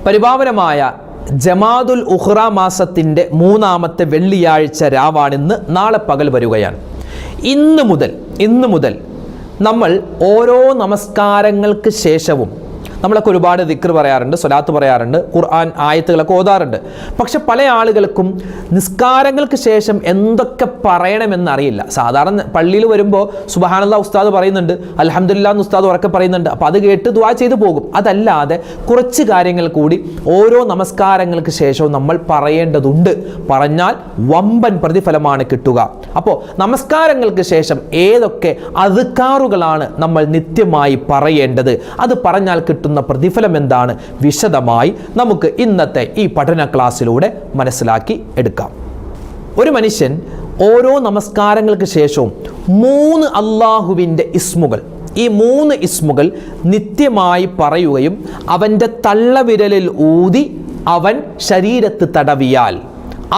പരിപാവനമായ ജമാദുൽ ഉഖ്റ മാസത്തിൻ്റെ 3-ാമത്തെ വെള്ളിയാഴ്ച രാവാണിന്ന്. നാളെ പകൽ വരികയാണ്. ഇന്ന് മുതൽ നമ്മൾ ഓരോ നമസ്കാരങ്ങൾക്ക് ശേഷവും നമ്മളൊക്കെ ഒരുപാട് ദിക്ർ പറയാറുണ്ട്, സ്വലാത്ത് പറയാറുണ്ട്, ഖുർആൻ ആയത്തുകളൊക്കെ ഓതാറുണ്ട്. പക്ഷെ പല ആളുകൾക്കും നിസ്കാരങ്ങൾക്ക് ശേഷം എന്തൊക്കെ പറയണമെന്നറിയില്ല. സാധാരണ പള്ളിയിൽ വരുമ്പോൾ സുബ്ഹാനല്ലാഹ് ഉസ്താദ് പറയുന്നുണ്ട്, അൽഹംദുലില്ലാഹ് എന്ന് ഉസ്താദ് ഉറക്കെ പറയുന്നുണ്ട്. അപ്പോൾ അത് കേട്ട് ദുആ ചെയ്ത് പോകും. അതല്ലാതെ കുറച്ച് കാര്യങ്ങൾ കൂടി ഓരോ നമസ്കാരങ്ങൾക്ക് ശേഷവും നമ്മൾ പറയേണ്ടതുണ്ട്. പറഞ്ഞാൽ വമ്പൻ പ്രതിഫലമാണ് കിട്ടുക. അപ്പോൾ നമസ്കാരങ്ങൾക്ക് ശേഷം ഏതൊക്കെ അദ്കാറുകളാണ് നമ്മൾ നിത്യമായി പറയേണ്ടത്, അത് പറഞ്ഞാൽ കിട്ടുന്ന പ്രതിഫലം എന്താണ്, വിശദമായി നമുക്ക് ഇന്നത്തെ ഈ പഠന ക്ലാസ്സിലൂടെ മനസ്സിലാക്കി എടുക്കാം. ഒരു മനുഷ്യൻ ഓരോ നമസ്കാരങ്ങൾക്ക് ശേഷവും 3 അള്ളാഹുവിൻ്റെ ഇസ്മുകൾ, ഈ 3 ഇസ്മുകൾ നിത്യമായി പറയുകയും അവൻ്റെ തള്ളവിരലിൽ ഊതി അവൻ ശരീരത്ത് തടവിയാൽ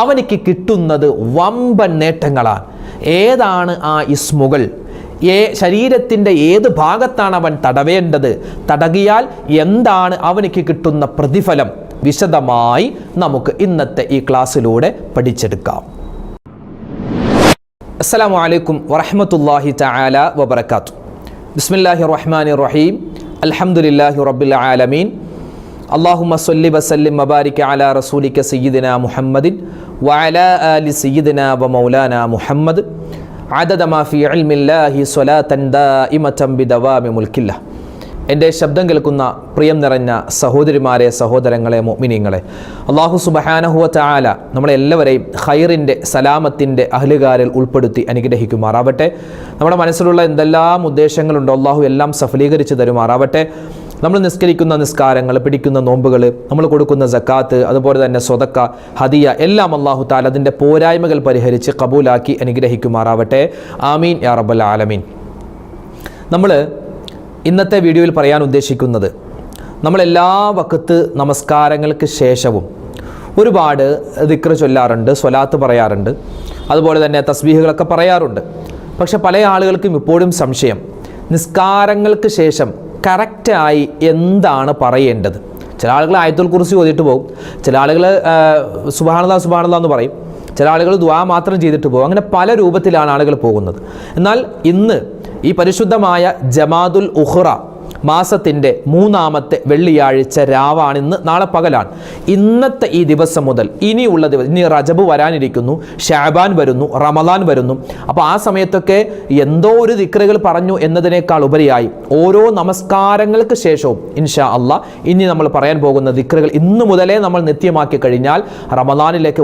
അവനിക്ക് കിട്ടുന്നത് വമ്പൻ നേട്ടങ്ങളാണ്. ഏതാണ് ആ ഇസ്മുകൾ? ശരീരത്തിൻ്റെ ഏത് ഭാഗത്താണ് അവൻ തടവേണ്ടത്? തടകിയാൽ എന്താണ് അവനിക്ക് കിട്ടുന്ന പ്രതിഫലം? വിശദമായി നമുക്ക് ഇന്നത്തെ ഈ ക്ലാസ്സിലൂടെ പഠിച്ചെടുക്കാം. അസ്സലാമു അലൈക്കും വറഹ്മത്തുള്ളാഹി തആല വബറകാതുഹു. ബിസ്മില്ലാഹിർ റഹ്മാനിർ റഹീം. അൽഹംദുലില്ലാഹി റബ്ബിൽ ആലമീൻ. അല്ലാഹുമ്മ സ്വല്ലി വസല്ലിം വബാരിക് അലാ റസൂലിക സയ്യിദിനാ മുഹമ്മദിൻ വഅലാ ആലി സയ്യിദിനാ വമൗലാനാ മുഹമ്മദ് അദദ മാ ഫീ ഇൽമില്ലാഹി സ്വലാത്തൻ ദായിമതൻ ബിദവാമി മുൽക്കില്ലാഹ്. എൻ്റെ ശബ്ദം കേൾക്കുന്ന പ്രിയം നിറഞ്ഞ സഹോദരിമാരെ, സഹോദരങ്ങളെ, മുഅ്മിനീങ്ങളെ, അല്ലാഹു സുബ്ഹാനഹു വ തആല നമ്മളെല്ലാവരെയും ഖൈറിൻ്റെ, സലാമത്തിൻ്റെ അഹ്ലുകാരിൽ ഉൾപ്പെടുത്തി അനുഗ്രഹിക്കുമാറാവട്ടെ. നമ്മുടെ മനസ്സിലുള്ള എന്തെല്ലാം ഉദ്ദേശങ്ങളുണ്ടോ അല്ലാഹു എല്ലാം സഫലീകരിച്ച് തരുമാറാവട്ടെ. നമ്മൾ നിസ്കരിക്കുന്ന നിസ്കാരങ്ങൾ, പിടിക്കുന്ന നോമ്പുകൾ, നമ്മൾ കൊടുക്കുന്ന സക്കാത്ത്, അതുപോലെ തന്നെ സ്വതക്ക, ഹദിയ എല്ലാം അല്ലാഹു തആല അതിൻ്റെ പോരായ്മകൾ പരിഹരിച്ച് കബൂലാക്കി അനുഗ്രഹിക്കുമാറാവട്ടെ. ആമീൻ യാ റബ്ബൽ ആലമീൻ. നമ്മൾ ഇന്നത്തെ വീഡിയോയിൽ പറയാൻ ഉദ്ദേശിക്കുന്നത്, നമ്മളെല്ലാ വഖത്ത് നമസ്കാരങ്ങൾക്ക് ശേഷവും ഒരുപാട് ദിക്ർ ചൊല്ലാറുണ്ട്, സ്വലാത്ത് പറയാറുണ്ട്, അതുപോലെ തന്നെ തസ്ബീഹുകളൊക്കെ പറയാറുണ്ട്. പക്ഷെ പല ആളുകൾക്കും ഇപ്പോഴും സംശയം, നിസ്കാരങ്ങൾക്ക് ശേഷം കറക്റ്റായി എന്താണ് പറയേണ്ടത്? ചില ആളുകൾ ആയത്തുൽ കുർസി ഓതിയിട്ട് പോകും, ചില ആളുകൾ സുബ്ഹാനല്ലാഹ് സുബ്ഹാനല്ലാഹ് എന്ന് പറയും, ചില ആളുകൾ ദുആ മാത്രം ചെയ്തിട്ട് പോകും. അങ്ങനെ പല രൂപത്തിലാണ് ആളുകൾ പോകുന്നത്. എന്നാൽ ഇന്ന് ഈ പരിശുദ്ധമായ ജമാദുൽ ഉഖ്റ മാസത്തിൻ്റെ 3-ാമത്തെ വെള്ളിയാഴ്ച രാവാണിന്ന്. നാളെ പകലാണ്. ഇന്നത്തെ ഈ ദിവസം മുതൽ ഇനിയുള്ള ദിവസം, ഇനി റജബ് വരാനിരിക്കുന്നു, ഷഅബാൻ വരുന്നു, റമദാൻ വരുന്നു. അപ്പോൾ ആ സമയത്തൊക്കെ എന്തോ ഒരു ദിക്റുകൾ പറഞ്ഞു എന്നതിനേക്കാൾ ഉപരിയായി ഓരോ നമസ്കാരങ്ങൾക്ക് ശേഷവും ഇൻഷാ അല്ലാഹ് ഇനി നമ്മൾ പറയാൻ പോകുന്ന ദിക്റുകൾ ഇന്ന് മുതലേ നമ്മൾ നിത്യമാക്കി കഴിഞ്ഞാൽ റമദാനിലേക്ക്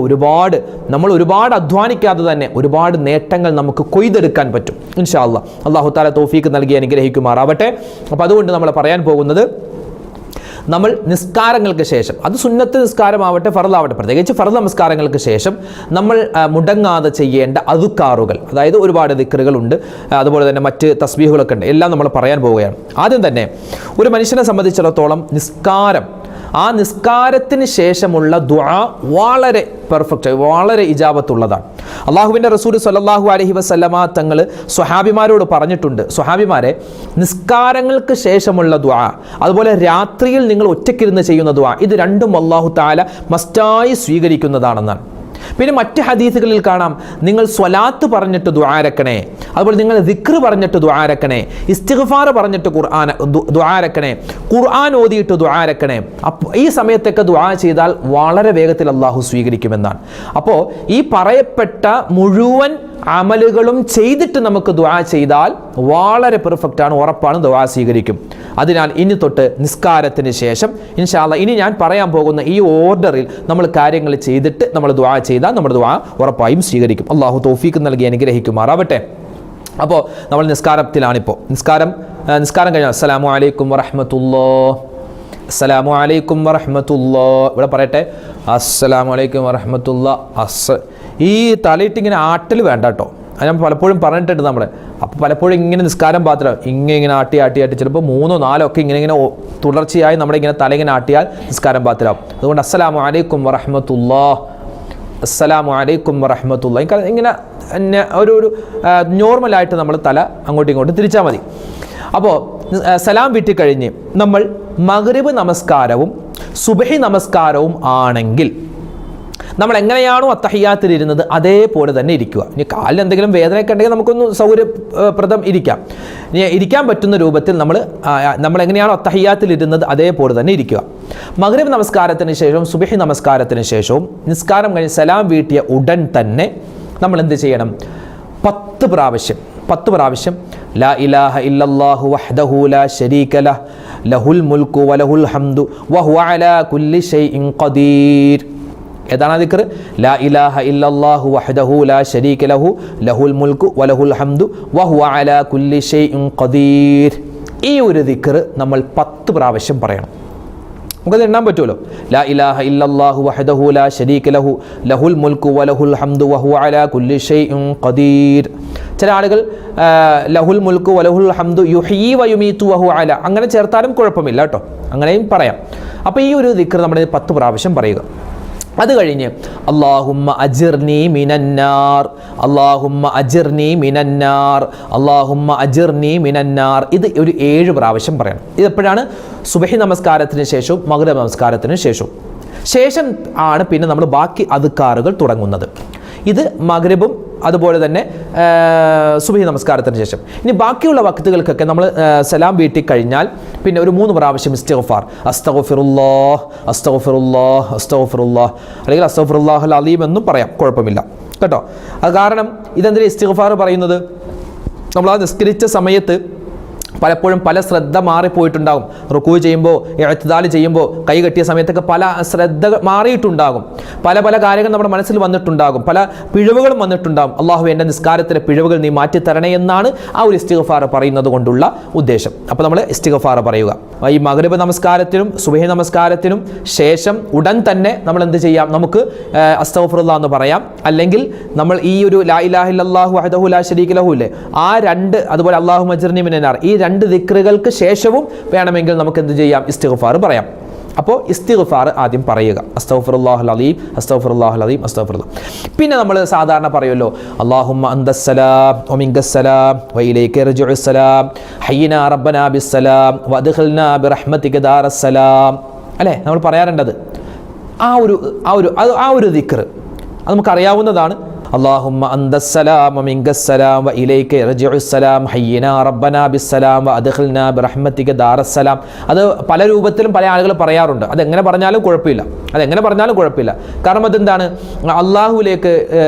നമ്മൾ ഒരുപാട് അധ്വാനിക്കാതെ തന്നെ ഒരുപാട് നേട്ടങ്ങൾ നമുക്ക് കൊയ്തെടുക്കാൻ പറ്റും ഇൻഷാ അല്ലാഹ്. അല്ലാഹു തആല തൗഫീഖ് നൽകി അനുഗ്രഹിക്കുമാറാവട്ടെ. അപ്പോൾ അതുകൊണ്ട് നമ്മൾ പറയാൻ പോകുന്നത്, നമ്മൾ നിസ്കാരങ്ങൾക്ക് ശേഷം, അത് സുന്നത്ത് നിസ്കാരമാവട്ടെ ഫർളാവട്ടെ, പ്രത്യേകിച്ച് ഫർള് നമസ്കാരങ്ങൾക്ക് ശേഷം നമ്മൾ മുടങ്ങാതെ ചെയ്യേണ്ട അദ്കാറുകൾ, അതായത് ഒരുപാട് ദിക്റുകളുണ്ട്, അതുപോലെ തന്നെ മറ്റ് തസ്ബീഹുകളൊക്കെ ഉണ്ട്, എല്ലാം നമ്മൾ പറയാൻ പോവുകയാണ്. ആദ്യം തന്നെ ഒരു മനുഷ്യനെ സംബന്ധിച്ചിടത്തോളം ആ നിസ്കാരത്തിന് ശേഷമുള്ള ദുആ വളരെ പെർഫെക്റ്റ്, വളരെ ഇജാബത്തുള്ളതാണ്. അള്ളാഹുവിൻ്റെ റസൂൽ സ്വല്ലല്ലാഹു അലൈഹി വസല്ലമ തങ്ങൾ സ്വഹാബിമാരോട് പറഞ്ഞിട്ടുണ്ട്, സ്വഹാബിമാരെ, നിസ്കാരങ്ങൾക്ക് ശേഷമുള്ള ദുആ, അതുപോലെ രാത്രിയിൽ നിങ്ങൾ ഒറ്റയ്ക്കിരുന്ന് ചെയ്യുന്ന ദുആ, ഇത് രണ്ടും അല്ലാഹു തആല മസ്റ്റായി സ്വീകരിക്കുന്നതാണെന്നാണ്. പിന്നെ മറ്റ് ഹദീസുകളിൽ കാണാം, നിങ്ങൾ സ്വലാത്ത് പറഞ്ഞിട്ട് ദുആ രക്കണേ, അതുപോലെ നിങ്ങൾ ദിക്ർ പറഞ്ഞിട്ട് ദുആ രക്കണേ, ഇസ്തിഗ്ഫാർ പറഞ്ഞിട്ട് ദുആ രക്കണേ, ഖുർആൻ ഓതിയിട്ട് ദുആ രക്കണേ. അപ്പോൾ ഈ സമയത്തൊക്കെ ദുആ ചെയ്താൽ വളരെ വേഗത്തിൽ അല്ലാഹു സ്വീകരിക്കുമെന്നാണ്. അപ്പോൾ ഈ പറയപ്പെട്ട മുഴുവൻ അമലുകളും ചെയ്തിട്ട് നമുക്ക് ദുആ ചെയ്താൽ വളരെ പെർഫെക്റ്റ് ആണ്, ഉറപ്പാണ്, ദുആ സ്വീകരിക്കും. അതിനാൽ ഇനി തൊട്ട് നിസ്കാരത്തിന് ശേഷം ഇൻഷാ അല്ലാഹ് ഇനി ഞാൻ പറയാൻ പോകുന്ന ഈ ഓർഡറിൽ നമ്മൾ കാര്യങ്ങൾ ചെയ്തിട്ട് നമ്മൾ ദുആ ചെയ്താൽ നമ്മുടെ ദുആ ഉറപ്പായും സ്വീകരിക്കും. അല്ലാഹു തൗഫീഖ് നൽകി അനുഗ്രഹിക്കുമാറാവട്ടെ. അപ്പോൾ നമ്മൾ നിസ്കാരത്തിലാണിപ്പോൾ. നിസ്കാരം കഴിഞ്ഞാൽ അസ്സലാമു അലൈക്കും വറഹ്മത്തുള്ളാഹി, അസ്സലാമു അലൈക്കും വറഹ്മത്തുള്ളാഹി, ഇവിടെ പറയട്ടെ, അസ്സലാമു അലൈക്കും വറഹ്മത്തുള്ളാഹി. ഈ തലയിട്ടിങ്ങനെ ആട്ടൽ വേണ്ട കേട്ടോ, അത് ഞാൻ പലപ്പോഴും പറഞ്ഞിട്ടുണ്ട് നമ്മൾ. അപ്പോൾ പലപ്പോഴും ഇങ്ങനെ നിസ്കാരം പാത്രം ഇങ്ങനെ ആട്ടി ചിലപ്പോൾ 3 or 4 ഒക്കെ ഇങ്ങനെ തുടർച്ചയായി നമ്മുടെ ഇങ്ങനെ തല ഇങ്ങനെ ആട്ടിയാൽ നിസ്കാരം പാത്രമാവും. അതുകൊണ്ട് അസ്സലാമു അലൈക്കും വറഹ്മത്തുള്ളാഹി, അസ്സലാമു അലൈക്കും വറഹ്മത്തുള്ളാഹി, ഇങ്ങനെ ഒരു നോർമലായിട്ട് നമ്മൾ തല അങ്ങോട്ടും ഇങ്ങോട്ടും തിരിച്ചാൽ മതി. അപ്പോൾ സലാം വിട്ട് കഴിഞ്ഞ് നമ്മൾ മഗ്രിബ് നമസ്കാരവും സുബ്ഹി നമസ്കാരവും ആണെങ്കിൽ നമ്മൾ എങ്ങനെയാണോ അത്തഹിയ്യാത്തിൽ ഇരുന്നത് അതേപോലെ തന്നെ ഇരിക്കുക. ഇനി കാലിൽ എന്തെങ്കിലും വേദനയൊക്കെ ഉണ്ടെങ്കിൽ നമുക്കൊന്ന് സൗകര്യപ്രദം ഇരിക്കാം. ഇനി ഇരിക്കാൻ പറ്റുന്ന രൂപത്തിൽ നമ്മൾ എങ്ങനെയാണോ അത്തഹിയ്യാത്തിൽ ഇരുന്നത് അതേപോലെ തന്നെ ഇരിക്കുക. മഗ്രിബ് നമസ്കാരത്തിന് ശേഷവും സുബ്ഹി നമസ്കാരത്തിന് ശേഷവും നിസ്കാരം കഴിഞ്ഞ് സലാം വീട്ടിയ ഉടൻ തന്നെ നമ്മൾ എന്ത് ചെയ്യണം? 10 പ്രാവശ്യം ലാ ഇലാഹ ഇല്ലല്ലാഹു വഹ്ദഹു ലാ ശരീക ലഹ് ലഹുൽ മുൽക്കു വലഹുൽ ഹംദു വഹുവ അലാ കുല്ലി ഷൈഇൻ ഖദീർ. ഏതാണ് ദിക്ർ? ലാ ഇലാഹ ഇല്ലല്ലാഹു വഹ്ദഹു ലാ ശരീക ലഹു ലഹുൽ മുൽക്കു വലഹുൽ ഹംദു വഹുവ അലാ കുല്ലി ഷൈഇൻ ഖദീർ. ഈ ഒരു ദിക്ർ നമ്മൾ 10 പ്രാവശ്യം പറയണം. നമുക്കത് എണ്ണാൻ പറ്റുമല്ലോ. ലാ ഇലാഹ ഇല്ലല്ലാഹു വഹ്ദഹു ലാ ശരീക ലഹു ലഹുൽ മുൽക്കു വലഹുൽ ഹംദു വഹുവ അലാ കുല്ലി ഷൈഇൻ ഖദീർ. ചില ആളുകൾ ലഹുൽ മുൽക്കു വലഹുൽ ഹംദു യുഹ്യീ വയുമീതു വഹുവ അലാ അങ്ങനെ ചേർത്താലും കുഴപ്പമില്ല കേട്ടോ, അങ്ങനെയും പറയാം. അപ്പോൾ ഈ ഒരു ദിക്ർ നമ്മൾ 10 പ്രാവശ്യം പറയുക. അത് കഴിഞ്ഞ് അല്ലാഹുമ്മ അജിർനി മിനന്നാർ, അല്ലാഹുമ്മ അജിർനി മിനന്നാർ, അല്ലാഹുമ്മ അജിർനി മിനന്നാർ. ഇത് ഒരു 7 പ്രാവശ്യം പറയണം. ഇതെപ്പോഴാണ്? സുബ്ഹി നമസ്കാരത്തിന് ശേഷവും മഗ്രിബ് നമസ്കാരത്തിന് ശേഷം ആണ് പിന്നെ നമ്മൾ ബാക്കി അദ്കാറുകൾ തുടങ്ങുന്നത്. ഇത് മഗ്രിബും അതുപോലെ തന്നെ സുബ്ഹി നമസ്കാരത്തിന് ശേഷം. ഇനി ബാക്കിയുള്ള വക്തുകൾക്കൊക്കെ നമ്മൾ സലാം വീട്ടി കഴിഞ്ഞാൽ പിന്നെ ഒരു 3 പ്രാവശ്യം ഇസ്തിഗ്ഫാർ, അസ്തഗ്ഫിറുല്ലാഹ് അസ്തഗ്ഫിറുല്ലാഹ് അസ്തഗ്ഫിറുല്ലാഹ് അല്ലെങ്കിൽ അസ്തഗ്ഫിറുല്ലാഹൽ അലീം എന്നും പറയാം, കുഴപ്പമില്ല കേട്ടോ. അത് കാരണം ഇതെന്തിനാ ഇസ്തിഗ്ഫാർ പറയുന്നത്? നമ്മൾ ആ നിസ്കരിച്ച സമയത്ത് പലപ്പോഴും പല ശ്രദ്ധ മാറിപ്പോയിട്ടുണ്ടാകും. റുക്കൂ ചെയ്യുമ്പോൾ, ഇഅ്തിദാൽ ചെയ്യുമ്പോൾ, കൈ കെട്ടിയ സമയത്തൊക്കെ പല ശ്രദ്ധ മാറിയിട്ടുണ്ടാകും. പല കാര്യങ്ങൾ നമ്മുടെ മനസ്സിൽ വന്നിട്ടുണ്ടാകും, പല പിഴവുകളും വന്നിട്ടുണ്ടാകും. അള്ളാഹു എൻ്റെ നിസ്കാരത്തിലെ പിഴവുകൾ നീ മാറ്റിത്തരണേ എന്നാണ് ആ ഒരു ഇസ്തിഗ്ഫാർ പറയുന്നത് കൊണ്ടുള്ള ഉദ്ദേശം. അപ്പോൾ നമ്മൾ ഇസ്തിഗ്ഫാർ പറയുക. ഈ മഗ്രിബ് നമസ്കാരത്തിനും സുബ്ഹി നമസ്കാരത്തിനും ശേഷം ഉടൻ തന്നെ നമ്മൾ എന്ത് ചെയ്യാം? നമുക്ക് അസ്തഗ്ഫിറുല്ലാഹ് എന്ന് പറയാം. അല്ലെങ്കിൽ നമ്മൾ ഈ ഒരു ലാ ഇലാഹ ഇല്ലല്ലാഹു വഹ്ദഹു ലാ ശരീക ലഹു ഇല്ലേ, ആ 2 അതുപോലെ അല്ലാഹുമ്മ അജിർനി മിനന്നാർ, ഈ 2 ദിക്റുകൾക്ക് ശേഷവും വേണമെങ്കിൽ നമുക്ക് എന്ത് ചെയ്യാം? ഇസ്തിഗ്ഫാർ പറയാം. അപ്പോൾ ഇസ്തിഗ്ഫാർ ആദ്യം പറയുക, അസ്തഗ്ഫിറുല്ലാഹൽ അലീം അസ്തഗ്ഫിറുല്ലാഹൽ അലീം അസ്തഗ്ഫിറുല്ലാഹ്. പിന്നെ നമ്മൾ സാധാരണ പറയുമല്ലോ, അല്ലാഹുമ്മ അന്തസ്സലാം വമിൻകസ്സലാം വഇലൈക യർജിഉസ്സലാം ഹയ്യിനാ റബ്ബനാ ബിസ്സലാം വഅദ്ഖിൽനാ ബിറഹ്മതിക ദാറസ്സലാം അല്ലേ, നമ്മൾ പറയാറുണ്ടത്. ആ ഒരു ദിക്ർ അത് നമുക്കറിയാവുന്നതാണ്. അല്ലാഹുമ്മ അന്തസ്സലാം വമിൻകസ്സലാം വഇലൈക യർജിഉസ്സലാം ഹയ്യിനാ റബ്ബനാ ബിസ്സലാം വഅദ്ഖിൽനാ ബിറഹ്മതിക ദാറസ്സലാം. അത് പല രൂപത്തിലും പല ആളുകൾ പറയാറുണ്ട്. അതെങ്ങനെ പറഞ്ഞാലും കുഴപ്പമില്ല, കാരണം അതെന്താണ്? അള്ളാഹുവിലേക്ക്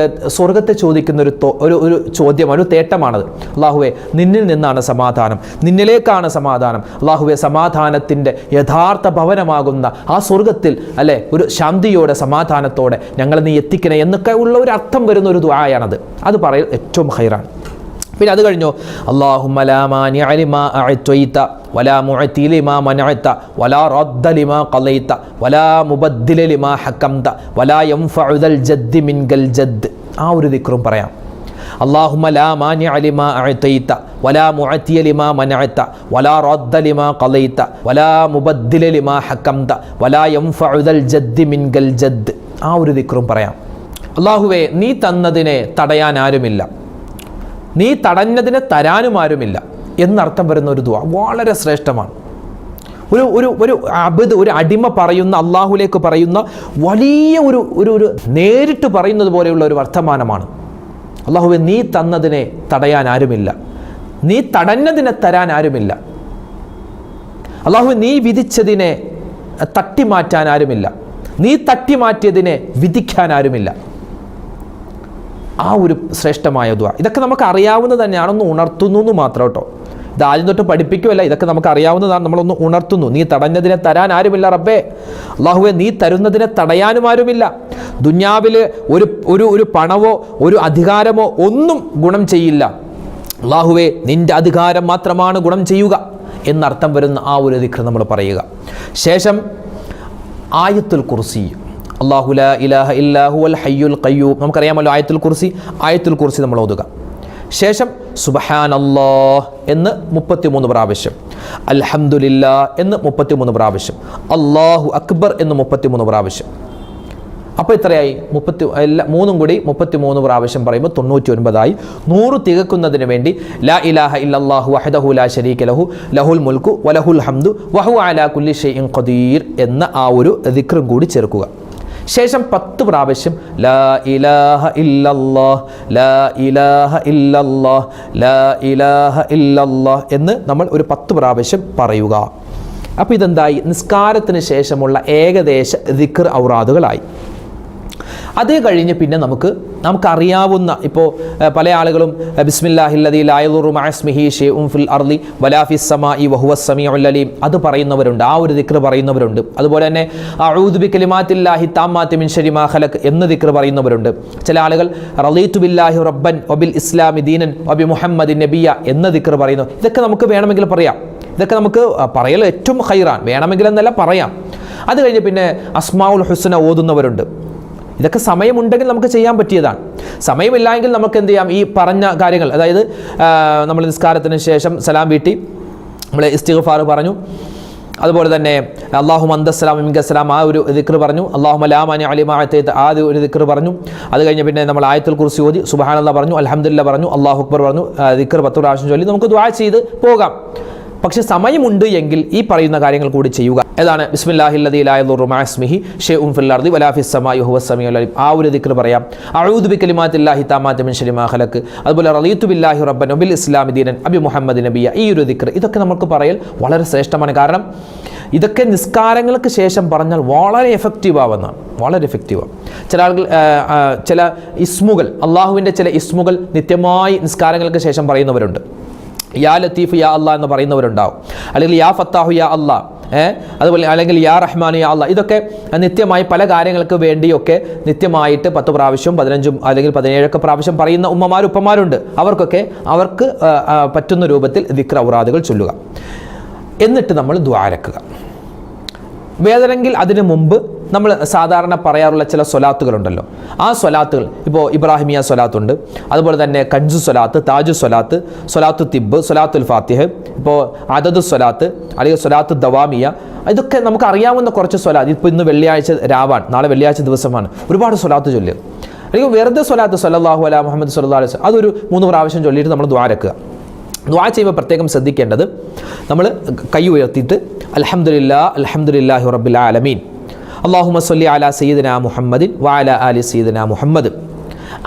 സ്വർഗത്തെ ചോദിക്കുന്ന ഒരു ചോദ്യം, ഒരു തേട്ടമാണത്. അള്ളാഹുവെ, നിന്നിൽ നിന്നാണ് സമാധാനം, നിന്നിലേക്കാണ് സമാധാനം. അള്ളാഹുവെ, സമാധാനത്തിൻ്റെ യഥാർത്ഥ ഭവനമാകുന്ന ആ സ്വർഗത്തിൽ അല്ലെ ഒരു ശാന്തിയോടെ സമാധാനത്തോടെ ഞങ്ങളെ നീ എത്തിക്കണേ എന്നൊക്കെ ഉള്ള ഒരു അർത്ഥം വരുന്ന ഒരു ദുആയാണത്. അത് പറയൽ ഏറ്റവും ഖൈറാണ്. പിന്നെ അത് കഴിഞ്ഞു, അല്ലാഹുമ്മ ലാ മാനിഅ ലിമാ അഅ്തൈത വലാ മുഅതി ലിമാ മനഅത വലാ റദ്ദ ലിമാ ഖളൈത വലാ മുബദ്ദില ലിമാ ഹകംത വലാ യൻഫഉ ദൽ ജദ്ദി മിൻകൽ ജദ്ദ്. ആ ഒരു ദിക്റും പറയാം. അല്ലാഹുമ്മ ലാ മാനിഅ ലിമാ അഅ്തൈത വലാ മുഅതി ലിമാ മനഅത വലാ റദ്ദ ലിമാ ഖളൈത വലാ മുബദ്ദില ലിമാ ഹകംത വലാ യൻഫഉ ദൽ ജദ്ദി മിൻകൽ ജദ്ദ്. ആ ഒരു ദിക്റും പറയാം. അല്ലാഹുവേ, നീ തന്നതിനെ തടയാൻ ആരുമില്ല, നീ തടഞ്ഞതിനെ തരാനും ആരുമില്ല എന്നർത്ഥം വരുന്ന ഒരു ദുആ വളരെ ശ്രേഷ്ഠമാണ്. ഒരു അബ്ദ്, ഒരു അടിമ പറയുന്ന, അള്ളാഹുലേക്ക് പറയുന്ന വലിയ ഒരു നേരിട്ട് പറയുന്നത് പോലെയുള്ള ഒരു വർത്തമാനമാണ്. അല്ലാഹുവേ, നീ തന്നതിനെ തടയാൻ ആരുമില്ല, നീ തടഞ്ഞതിനെ തരാൻ ആരുമില്ല. അല്ലാഹുവേ, നീ വിധിച്ചതിനെ തട്ടിമാറ്റാൻ ആരുമില്ല, നീ തട്ടിമാറ്റിയതിനെ വിധിക്കാൻ ആരുമില്ല. ആ ഒരു ശ്രേഷ്ഠമായ ദുആ. ഇതൊക്കെ നമുക്ക് അറിയാവുന്നത് തന്നെയാണെന്ന് ഉണർത്തുന്നു എന്ന് മാത്രം കേട്ടോ. ഇത് ആദ്യം തൊട്ട് പഠിപ്പിക്കുമല്ല, ഇതൊക്കെ നമുക്ക് അറിയാവുന്നതാണ്. നമ്മളൊന്ന് ഉണർത്തുന്നു. നീ തടഞ്ഞതിനെ തരാൻ ആരുമില്ല റബ്ബേ. അല്ലാഹുവേ, നീ തരുന്നതിനെ തടയാനും ആരുമില്ല. ദുനിയാവിൽ ഒരു പണമോ ഒരു അധികാരമോ ഒന്നും ഗുണം ചെയ്യില്ല. അല്ലാഹുവേ, നിന്റെ അധികാരം മാത്രമാണ് ഗുണം ചെയ്യുക എന്നർത്ഥം വരുന്ന ആ ഒരു ദിക്ർ നമ്മൾ പറയുക. ശേഷം ആയത്തുൽ കുർസി, അല്ലാഹു ലാ ഇലാഹ ഇല്ലാ ഹുവൽ ഹയ്യുൽ ഖയ്യൂം, നമുക്കറിയാമല്ലോ ആയത്തുൽ കുർസി നമ്മൾ ഓതുക. ശേഷം സുബ്ഹാനല്ലാഹ് എന്ന് 33 പ്രാവശ്യം, അൽഹംദുലില്ലാ എന്ന് 33 പ്രാവശ്യം, അല്ലാഹു അക്ബർ എന്ന് 33 പ്രാവശ്യം. അപ്പോൾ എത്രയായി? മൂന്നും കൂടി 33 പ്രാവശ്യം പറയുമ്പോൾ 99ആയി. 100 തികക്കുന്നതിന് വേണ്ടി ലാ ഇലാഹ ഇല്ലല്ലാഹു വഹ്ദഹു ലാ ശരീക ലഹു ലഹുൽ മുൽക്കു വലഹുൽ ഹംദു വഹുവ അലാ കുല്ലി ഷൈഇൻ ഖദീർ എന്ന ആ ഒരു ദിക്റും കൂടി ചേർക്കുക. ശേഷം 10 പ്രാവശ്യം ലാ ഇലാഹ ഇല്ലല്ലാഹ് ലാ ഇലാഹ ഇല്ലല്ലാഹ് ലാ ഇലാഹ ഇല്ലല്ലാഹ് എന്ന് നമ്മൾ ഒരു 10 പ്രാവശ്യം പറയുക. അപ്പോൾ ഇതെന്തായി? നിസ്കാരത്തിന് ശേഷമുള്ള ഏകദേശ ദിക്ർ ഔറാദുകളായി. അത് കഴിഞ്ഞ് പിന്നെ നമുക്കറിയാവുന്ന, ഇപ്പോൾ പല ആളുകളും ബിസ്മില്ലാഹില്ലദീ ലാ യദുറു മഅ ഇസ്മിഹി ശൈഉൻ ഫിൽ അർളി വലാ ഫിസ് സമാഇ വഹുവസ് സമീഉൽ അലീം അത് പറയുന്നവരുണ്ട്, ആ ഒരു ദിക്ർ പറയുന്നവരുണ്ട്. അതുപോലെ തന്നെ അഊദു ബികലിമാത്തില്ലാഹി താമ്മാത്തി മിൻ ശർരി മാ ഖലഖ് എന്ന ദിക്ർ പറയുന്നവരുണ്ട്. ചില ആളുകൾ റളീതു ബില്ലാഹി റബ്ബൻ വബിൽ ഇസ്ലാമി ദീനൻ വബി മുഹമ്മദിൻ നബിയ എന്ന ദിക്ർ പറയുന്നു. ഇതൊക്കെ നമുക്ക് വേണമെങ്കിൽ പറയാം. ഇതൊക്കെ നമുക്ക് പറയൽ ഏറ്റവും ഖൈറാൻ, വേണമെങ്കിൽ എന്നല്ല പറയാം. അത് കഴിഞ്ഞ് പിന്നെ അസ്മാഉൽ ഹുസ്ന ഓതുന്നവരുണ്ട്. ഇതൊക്കെ സമയമുണ്ടെങ്കിൽ നമുക്ക് ചെയ്യാൻ പറ്റിയതാണ്. സമയമില്ലെങ്കിൽ നമുക്ക് എന്ത് ചെയ്യാം? ഈ പറഞ്ഞ കാര്യങ്ങൾ, അതായത് നമ്മൾ നിസ്കാരത്തിന് ശേഷം സലാം വീട്ടി നമ്മൾ ഇസ്തിഗ്ഫാർ പറഞ്ഞു, അതുപോലെ തന്നെ അല്ലാഹുമ്മ അന്തസ്സലാം മിൻകസ്സലാം ആ ഒരു ദിക്ർ പറഞ്ഞു, അല്ലാഹുമ്മ ലാ മാനിഅ ലിമാ അഅതൈത ആ ഒരു ദിക്ർ പറഞ്ഞു. അത് കഴിഞ്ഞ് പിന്നെ നമ്മൾ ആയത്തുൽ കുർസി ഓതി സുബ്ഹാനല്ലാഹ് പറഞ്ഞു, അൽഹംദുലില്ലാഹ് പറഞ്ഞു, അല്ലാഹു അക്ബർ പറഞ്ഞു, ദിക്ർ 10 പ്രാവശ്യം ചൊല്ലി നമുക്ക് ദുആ ചെയ്ത് പോകാം. പക്ഷെ സമയമുണ്ട് എങ്കിൽ ഈ പറയുന്ന കാര്യങ്ങൾ കൂടി ചെയ്യുക. ഏതാണ്? ബിസ്മില്ലാഹില്ലദീ ലാ യദുറു മഅ ഇസ്മിഹി ശൈഉൻ ഫിൽ അർളി വലാ ഫിസ് സമാഇ വഹുവസ് സമീഉൽ അലീം ആ ഒരു ദിക്ർ പറയാം. അഊദു ബികലിമാത്തില്ലാഹി താമ്മാത്തി മിൻ ശർരി മാ ഖലഖ്, അതുപോലെ റളീതു ബില്ലാഹി റബ്ബൻ വബിൽ ഇസ്ലാമി ദീനൻ വബി മുഹമ്മദിൻ നബിയ ഈ ഒരു ദിക്ർ ഇതൊക്കെ നമുക്ക് പറയൽ വളരെ ശ്രേഷ്ഠമാണ്. കാരണം ഇതൊക്കെ നിസ്കാരങ്ങൾക്ക് ശേഷം പറഞ്ഞാൽ വളരെ എഫക്റ്റീവ് ആവുന്നതാണ്, വളരെ എഫക്റ്റീവാണ്. ചില ആളുകൾ ചില ഇസ്മുകൾ, അള്ളാഹുവിൻ്റെ ചില ഇസ്മുകൾ നിത്യമായി നിസ്കാരങ്ങൾക്ക് ശേഷം പറയുന്നവരുണ്ട്. യാ ലത്തീഫ് യാ അല്ലാ എന്ന് പറയുന്നവരുണ്ടാവും, അല്ലെങ്കിൽ യാ ഫത്താഹു യാ അല്ലാ, അതുപോലെ അല്ലെങ്കിൽ യാ റഹ്മാൻ യാ അല്ലാ. ഇതൊക്കെ നിത്യമായി പല കാര്യങ്ങൾക്ക് വേണ്ടിയൊക്കെ നിത്യമായിട്ട് 10 പ്രാവശ്യം 15 അല്ലെങ്കിൽ 17 പ്രാവശ്യം പറയുന്ന ഉമ്മമാരും ഉപ്പമാരുണ്ട്. അവർക്ക് പറ്റുന്ന രൂപത്തിൽ ദിക്ർ ഔറാദുകൾ ചൊല്ലുക. എന്നിട്ട് നമ്മൾ ദുആരക്കുക. വേദനെങ്കിൽ അതിനു മുമ്പ് നമ്മൾ സാധാരണ പറയാറുള്ള ചില സ്വലാത്തുകളുണ്ടല്ലോ, ആ സ്വലാത്തുകൾ ഇപ്പോൾ ഇബ്രാഹിമിയ സ്വലാത്തുണ്ട്, അതുപോലെ തന്നെ കൻസു സ്വലാത്ത്, താജു സ്വലാത്ത്, സ്വലാത്തു തിബ്, സ്വലാത്തുൽ ഫാത്തിഹ്, ഇപ്പോൾ അദദു സ്വലാത്ത് അല്ലെങ്കിൽ സ്വലാത്തു ദവാമിയ, ഇതൊക്കെ നമുക്ക് അറിയാവുന്ന കുറച്ച് സ്വലാത്ത്. ഇപ്പോൾ ഇന്ന് വെള്ളിയാഴ്ച രാവാണ്, നാളെ വെള്ളിയാഴ്ച ദിവസമാണ്, ഒരുപാട് സ്വലാത്ത് ചൊല്ലുക. അല്ലെങ്കിൽ വെറുതെ സ്വലാത്ത് സല്ലല്ലാഹു അലാ മുഹമ്മദ് സല്ലല്ലാഹു അലൈഹി വസല്ലം അതൊരു 3 പ്രാവശ്യം ചൊല്ലിയിട്ട് നമ്മൾ ദുആരക്കുക. ദുആ ചെയ്യുമ്പോൾ പ്രത്യേകം ശ്രദ്ധിക്കേണ്ടത്, നമ്മൾ കൈ ഉയർത്തിയിട്ട് അൽഹംദുലില്ലാഹി റബ്ബിൽ ആലമീൻ അല്ലാഹുമ്മ സ്വല്ലി അലാ സയ്യിദിനാ മുഹമ്മദിൻ വഅലാ ആലി സയ്യിദിനാ മുഹമ്മദ്.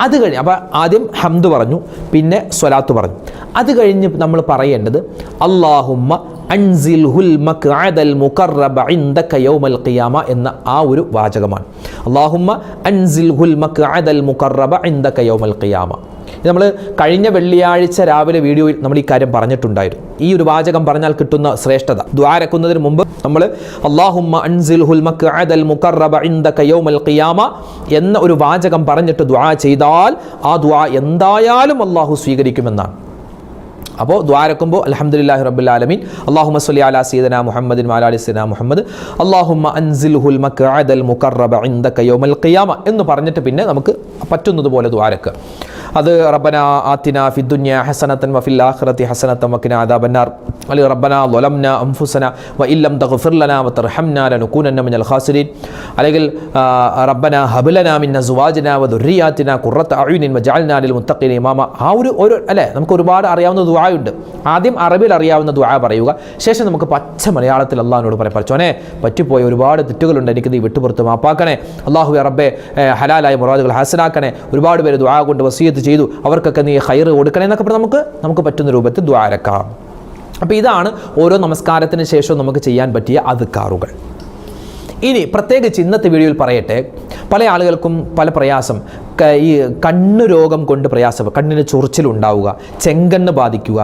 അത് കഴിഞ്ഞ് അപ്പോൾ ആദ്യം ഹംദ് പറഞ്ഞു, പിന്നെ സ്വലാത്ത് പറഞ്ഞു. അത് കഴിഞ്ഞ് നമ്മൾ പറയേണ്ടത് അല്ലാഹുമ്മ അൻസിൽഹുൽ മഖ്അദൽ മുഖറബ ഇൻദക യൗമൽ ഖിയാമ എന്ന ആ ഒരു വാചകമാണ്. അല്ലാഹുമ്മ അൻസിൽഹുൽ മഖ്അദൽ മുഖറബ ഇൻദക യൗമൽ ഖിയാമ. നമ്മൾ കഴിഞ്ഞ വെള്ളിയാഴ്ച രാവിലെ വീഡിയോയിൽ നമ്മൾ ഈ കാര്യം പറഞ്ഞിട്ടുണ്ടായിരുന്നു. ഈ ഒരു വാചകം പറഞ്ഞാൽ കിട്ടുന്ന ശ്രേഷ്ഠത, ദുആരക്കുന്നതിന് മുമ്പ് നമ്മൾ അല്ലാഹുമ്മ അൻസിൽഹുൽ മഖ്അദൽ മുഖറബ ഇൻദക യൗമൽ ഖിയാമ എന്ന ഒരു വാചകം പറഞ്ഞിട്ട് ദുആ ചെയ്താൽ ആ ദുആ എന്തായാലും അല്ലാഹു സ്വീകരിക്കുമെന്നാണ്. അപ്പോൾ ദ്വാരക്കുമ്പോൾ അൽഹംദുലില്ലാഹി റബ്ബിൽ ആലമീൻ അല്ലാഹുമ്മ സ്വല്ലി അലാ സയ്യിദിനാ മുഹമ്മദിൻ വഅലാ ആലി സയ്യിദിനാ മുഹമ്മദ് അല്ലാഹുമ്മ അൻസിൽഹുൽ മഖ്അദൽ മുഖറബ ഇൻദക യൗമൽ ഖിയാമ എന്ന് പറഞ്ഞിട്ട് പിന്നെ നമുക്ക് പറ്റുന്നതുപോലെ ദ്വാരക്കുക. അത് റബ്ബനാ ആതിനാ ഫിദ്ദുനിയ ഹസനതൻ വഫിൽ ആഖിറതി ഹസനതൻ വഖിനാ അദാബന്നാർ, അല്ലെങ്കിൽ റബ്ബനാ ളലംനാ അൻഫുസനാ വഇല്ലം തഗ്ഫിർ ലനാ വതർഹംനാ ലനകൂനന്ന മിനൽ ഖാസിരീൻ, അല്ലെങ്കിൽ റബ്ബനാ ഹബ് ലനാ മിൻ അസ്വാജിനാ വദുർരിയാതിനാ ഖുറത അയുനിൻ വജഅൽനാ ലിൽ മുത്തഖീന ഇമാമ. ആ ഒരു അല്ലേ, നമുക്ക് ഒരുപാട് അറിയാവുന്ന ദുആയുണ്ട്. ആദ്യം അറബിയിൽ അറിയാവുന്ന ദുആ പറയുക, ശേഷം നമുക്ക് പച്ച മലയാളത്തിൽ അള്ളാഹിനോട് പറയാം, പഠിച്ചോനെ പറ്റിപ്പോയ ഒരുപാട് തെറ്റുകളുണ്ട്, എനിക്ക് നീ വിട്ടുപുറത്ത് മാപ്പാക്കണേ, അല്ലാഹുവേ റബ്ബേ ഹലാലായ മുറാദുകൾ ഹാസനാക്കണേ, ഒരുപാട് പേര് ദുആ കൊണ്ട് വസിയത്ത് ചെയ്തു, അവർക്കൊക്കെ നീ ഖൈർ കൊടുക്കണേ എന്നൊക്കെ നമുക്ക് പറ്റുന്ന രൂപത്തിൽ ദുആ ഇറക്കാം. അപ്പോൾ ഇതാണ് ഓരോ നമസ്കാരത്തിന് ശേഷവും നമുക്ക് ചെയ്യാൻ പറ്റിയ അദ്കാറുകൾ. ഇനി പ്രത്യേകിച്ച് ഇന്നത്തെ വീഡിയോയിൽ പറയട്ടെ, പല ആളുകൾക്കും പല പ്രയാസം, ഈ കണ്ണ് രോഗം കൊണ്ട് പ്രയാസം, കണ്ണിന് ചൊറിച്ചിലുണ്ടാവുക, ചെങ്കണ്ണ് ബാധിക്കുക,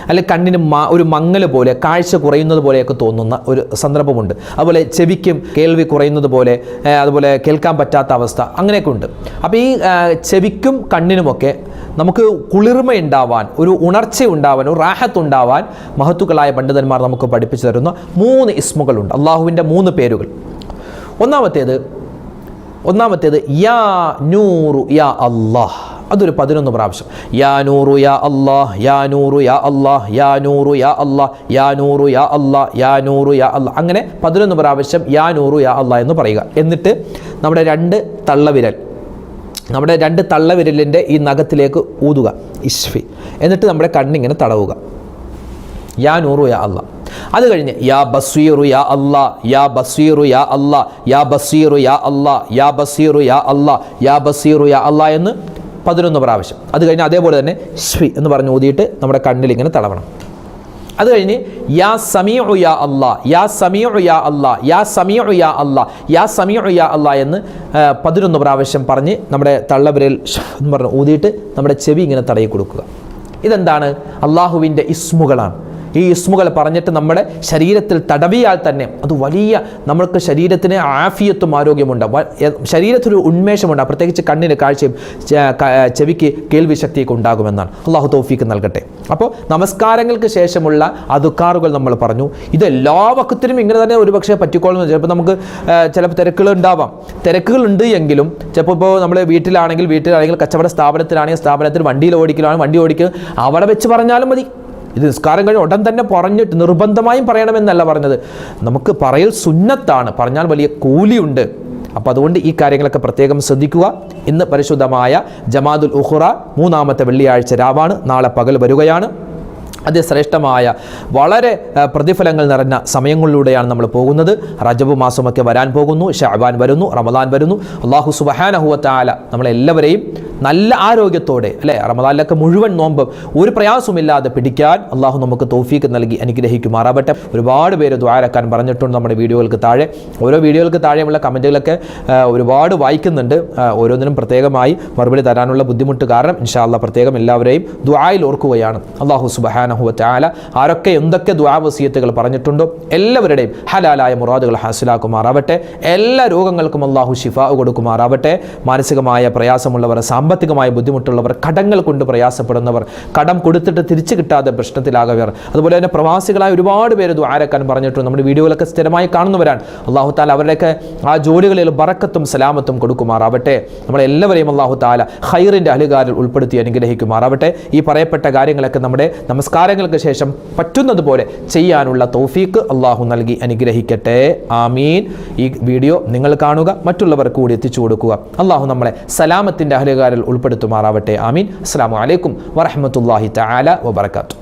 അല്ലെങ്കിൽ കണ്ണിന് ഒരു മങ്ങൽ പോലെ, കാഴ്ച കുറയുന്നത് പോലെയൊക്കെ തോന്നുന്ന ഒരു സന്ദർഭമുണ്ട്. അതുപോലെ ചെവിക്കും കേൾവി കുറയുന്നത് പോലെ, അതുപോലെ കേൾക്കാൻ പറ്റാത്ത അവസ്ഥ, അങ്ങനെയൊക്കെ ഉണ്ട്. അപ്പോൾ ഈ ചെവിക്കും കണ്ണിനുമൊക്കെ നമുക്ക് കുളിർമയുണ്ടാവാൻ, ഒരു ഉണർച്ച ഉണ്ടാവാൻ, ഒരു റാഹത്ത് ഉണ്ടാവാൻ മഹത്തുക്കളായ പണ്ഡിതന്മാർ നമുക്ക് പഠിപ്പിച്ചു തരുന്ന 3 ഇസ്മുകളുണ്ട്, അള്ളാഹുവിൻ്റെ 3 പേരുകൾ. ഒന്നാമത്തേത് യാ നൂറു യാ അല്ലാഹ്. അതൊരു 11 പ്രാവശ്യം. യാ നൂറു യാ അല്ലാഹ്, യാ നൂറു യാ അല്ലാഹ്, യാ നൂറു യാ അല്ലാഹ്, യാ നൂറു യാ അല്ലാഹ്, യാ നൂറു യാ അല്ലാഹ്, അങ്ങനെ 11 പ്രാവശ്യം യാ നൂറു യാ അല്ലാഹ് എന്ന് പറയുക. എന്നിട്ട് നമ്മുടെ 2 തള്ളവിരലിൻ്റെ ഈ നഖത്തിലേക്ക് ഊതുക, ഇഷ്ഫി. എന്നിട്ട് നമ്മുടെ കണ്ണിങ്ങനെ തടവുക, യാ നൂറു യാ അല്ലാഹ്. അത് കഴിഞ്ഞ് യാ ബസ്വീറു യാ അല്ലാഹ്, യാ ബസ്വീറു യാ അല്ലാഹ്, യാ ബസ്വീറു യാ അല്ലാഹ്, യാ ബസ്വീറു യാ അല്ലാഹ്, യാ ബസ്വീറു യാ അല്ലാഹ് എന്ന് 11 പ്രാവശ്യം. അത് കഴിഞ്ഞ് അതേപോലെ തന്നെ ഷ്വി എന്ന് പറഞ്ഞ് ഊതിയിട്ട് നമ്മുടെ കണ്ണിൽ ഇങ്ങനെ തടവണം. അത് കഴിഞ്ഞ് യാ സമീഉ യാ അല്ലാഹ്, യാ സമീഉ യാ അല്ലാഹ്, യാ സമീഉ യാ അല്ലാഹ്, യാ സമീഉ യാ അല്ലാഹ് എന്ന് 11 പ്രാവശ്യം പറഞ്ഞ് നമ്മുടെ തള്ളവിരൽ എന്ന് പറഞ്ഞ് ഊതിയിട്ട് നമ്മുടെ ചെവി ഇങ്ങനെ തടയി കൊടുക്കുക. ഇതെന്താണ്? അള്ളാഹുവിൻ്റെ ഇസ്മുകളാണ്. ഈ ഇസ്മുകൾ പറഞ്ഞിട്ട് നമ്മുടെ ശരീരത്തിൽ തടവിയാൽ തന്നെ അത് വലിയ നമ്മൾക്ക് ശരീരത്തിന് ആഫിയത്തും ആരോഗ്യമുണ്ട്, ശരീരത്തിനൊരു ഉന്മേഷമുണ്ട്, പ്രത്യേകിച്ച് കണ്ണിന് കാഴ്ചയും ചെവിക്ക് കേൾവി ശക്തിയൊക്കെ ഉണ്ടാകുമെന്നാണ്. അള്ളാഹു തൗഫീക്ക് നൽകട്ടെ. അപ്പോൾ നമസ്കാരങ്ങൾക്ക് ശേഷമുള്ള അദ്കാറുകൾ നമ്മൾ പറഞ്ഞു. ഇത് എല്ലാ വക്തിനും ഇങ്ങനെ തന്നെ ഒരുപക്ഷെ പറ്റിക്കോളും. ചിലപ്പോൾ നമുക്ക് ചിലപ്പോൾ തിരക്കുകളുണ്ട് എങ്കിലും ചിലപ്പോൾ ഇപ്പോൾ നമ്മൾ വീട്ടിലാണെങ്കിൽ കച്ചവട സ്ഥാപനത്തിൽ വണ്ടി ഓടിക്കൽ അവിടെ വെച്ച് പറഞ്ഞാലും മതി. ഇത് നിസ്കാരം കഴിഞ്ഞ് ഉടൻ തന്നെ പറഞ്ഞിട്ട് നിർബന്ധമായും പറയണമെന്നല്ല പറഞ്ഞത്. നമുക്ക് പറയൽ സുന്നത്താണ്, പറഞ്ഞാൽ വലിയ കൂലിയുണ്ട്. അപ്പോൾ അതുകൊണ്ട് ഈ കാര്യങ്ങളൊക്കെ പ്രത്യേകം ശ്രദ്ധിക്കുക. ഇന്ന് പരിശുദ്ധമായ ജമാദുൽ ഉഖ്റ 3-ാമത്തെ വെള്ളിയാഴ്ച രാവാണ്. നാളെ പകൽ വരികയാണ്. അതിശ്രേഷ്ഠമായ വളരെ പ്രതിഫലങ്ങൾ നിറഞ്ഞ സമയങ്ങളിലൂടെയാണ് നമ്മൾ പോകുന്നത്. റജബ് മാസമൊക്കെ വരാൻ പോകുന്നു, ശഅബാൻ വരുന്നു, റമദാൻ വരുന്നു. അല്ലാഹു സുബ്ഹാനഹു വ തആല നമ്മളെല്ലാവരെയും നല്ല ആരോഗ്യത്തോടെ റമദാനിലൊക്കെ മുഴുവൻ നോമ്പും ഒരു പ്രയാസമില്ലാതെ പിടിക്കാൻ അള്ളാഹു നമുക്ക് തൗഫീക്ക് നൽകി അനുഗ്രഹിക്കുമാറാവട്ടെ. ഒരുപാട് പേര് ദുആരക്കാൻ പറഞ്ഞിട്ടുണ്ട് നമ്മുടെ വീഡിയോകൾക്ക് താഴെ. ഓരോ വീഡിയോകൾക്ക് താഴെയുള്ള കമൻറ്റുകളൊക്കെ ഒരുപാട് വായിക്കുന്നുണ്ട്. ഓരോന്നിനും പ്രത്യേകമായി മറുപടി തരാനുള്ള ബുദ്ധിമുട്ട് കാരണം ഇൻഷാ അല്ലാഹ് പ്രത്യേകം എല്ലാവരെയും ദുആയിൽ ഓർക്കുകയാണ്. അല്ലാഹു സുബ്ഹാനഹു വ തആല ആരൊക്കെ എന്തൊക്കെ ദുആ വസിയത്തുകൾ പറഞ്ഞിട്ടുണ്ടോ എല്ലാവരുടെയും ഹലാലായ മുറാദുകൾ ഹാസിലാക്കുമാറാവട്ടെ. എല്ലാ രോഗങ്ങൾക്കും അല്ലാഹു ശിഫാ കൊടുക്കുമാറാവട്ടെ. മാനസികമായ പ്രയാസമുള്ളവർ, സാമ്പത്തികമായ ബുദ്ധിമുട്ടുള്ളവർ, കടങ്ങൾ കൊണ്ട് പ്രയാസപ്പെടുന്നവർ, കടം കൊടുത്തിട്ട് തിരിച്ചു കിട്ടാതെ പ്രശ്നത്തിലാകവർ, അതുപോലെ തന്നെ പ്രവാസികളായ ഒരുപാട് പേര് ദുആരക്കാൻ പറഞ്ഞിട്ടുണ്ട്. നമ്മുടെ വീഡിയോകളൊക്കെ സ്ഥിരമായി കാണുന്നവരാണ്. അല്ലാഹു തആല അവരുടെയൊക്കെ ആ ജോലികളിൽ ബറക്കത്തും സലാമത്തും കൊടുക്കുമാറാവട്ടെ. നമ്മളെല്ലാവരെയും അല്ലാഹു തആല ഖൈറിൻ്റെ അഹ്ലുകാരിൽ ഉൾപ്പെടുത്തി അനുഗ്രഹിക്കുമാറാവട്ടെ. ഈ പറയപ്പെട്ട കാര്യങ്ങളൊക്കെ നമ്മുടെ നമസ്കാരങ്ങൾക്ക് ശേഷം പറ്റുന്നതുപോലെ ചെയ്യാനുള്ള തൗഫീക്ക് അല്ലാഹു നൽകി അനുഗ്രഹിക്കട്ടെ. ആമീൻ. ഈ വീഡിയോ നിങ്ങൾ കാണുക, മറ്റുള്ളവർക്ക് കൂടി എത്തിച്ചു കൊടുക്കുക. അല്ലാഹു നമ്മളെ സലാമത്തിൻ്റെ അഹ്ലുകാരിൽ ഉൾപ്പെടുത്തുമാറാവട്ടെ. ആമീൻ. അസ്സലാമു അലൈക്കും വറഹ്മത്തുള്ളാഹി തആല വബറകാതുഹു.